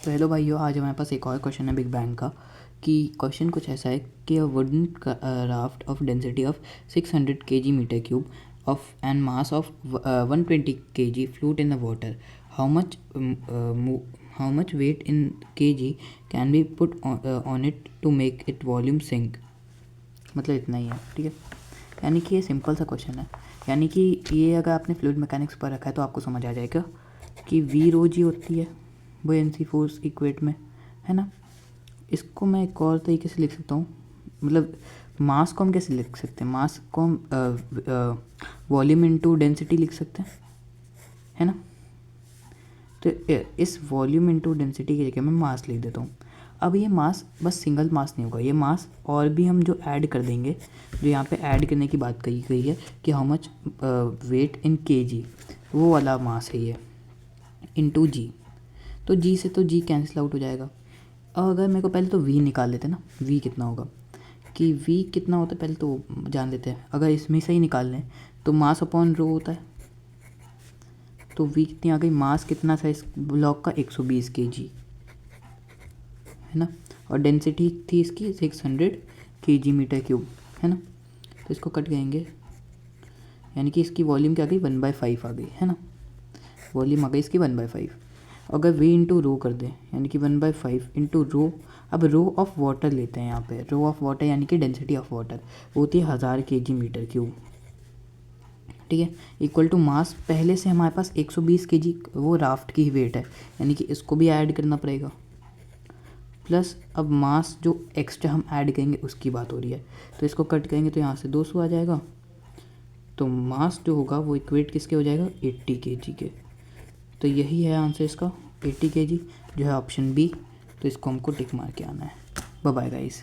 तो हेलो भाइयों, आज हमारे पास एक और क्वेश्चन है बिग बैंग का। कि क्वेश्चन कुछ ऐसा है कि a wooden raft of density of 600 kg metre cube of and mass of 120 kg float in the water. How much weight in kg can be put on it to make it volume sink. मतलब इतना ही है, ठीक है। यानी कि ये simple सा question है। यानी कि ये अगर आपने फ्लूइड मैकेनिक्स पर रखा है तो आपको समझ आ जाएगा कि वी रो जी होती है बुयांसी फोर्स इक्वेट में, है ना। इसको मैं एक और तरीके से लिख सकता हूँ, मतलब मास को हम कैसे लिख सकते हैं, मास को हम वॉल्यूम इनटू डेंसिटी लिख सकते हैं, है ना। तो इस वॉल्यूम इनटू डेंसिटी की जगह मैं मास लिख देता हूँ। अब ये मास बस सिंगल मास नहीं होगा, ये मास और भी हम जो ऐड कर देंगे, जो यहाँ पे ऐड करने की बात कही गई है कि how much weight in kg, वो वाला मास है ये, इनटू जी। तो जी से तो जी कैंसिल आउट हो जाएगा। अब अगर मेरे को पहले तो वी निकाल लेते हैं ना, वी कितना होगा, कि वी कितना होता है पहले तो जान लेते हैं। अगर इसमें से ही निकाल लें तो मास अपॉन रो होता है, तो वी कितनी आ गई, मास कितना था इस ब्लॉक का 120 kg, है ना। और डेंसिटी थी इसकी 600 kg मीटर क्यूब, है ना। तो इसको कट करेंगे, यानी कि इसकी वॉल्यूम क्या आ गई, 1/5 आ गई, है ना। वॉल्यूम आ गई इसकी 1/5। अगर वी इंटू रो कर दें, यानी कि 1/5 इंटू रो। अब रो ऑफ वाटर लेते हैं यहाँ पे, रो ऑफ वाटर यानी कि डेंसिटी ऑफ वाटर वो होती है 1000 kg मीटर क्यूब, ठीक है। इक्वल टू मास, पहले से हमारे पास 120 kg वो राफ्ट की ही वेट है, यानी कि इसको भी ऐड करना पड़ेगा। प्लस अब मास जो एक्स्ट्रा हम ऐड करेंगे उसकी बात हो रही है, तो इसको कट करेंगे तो यहाँ से 200 आ जाएगा। तो मास जो होगा वो इक्वेट किसके हो जाएगा, 80 kg के। तो यही है आंसर इसका, 80 kg जो है ऑप्शन बी। तो इसको हमको टिक मार के आना है। Bye bye guys.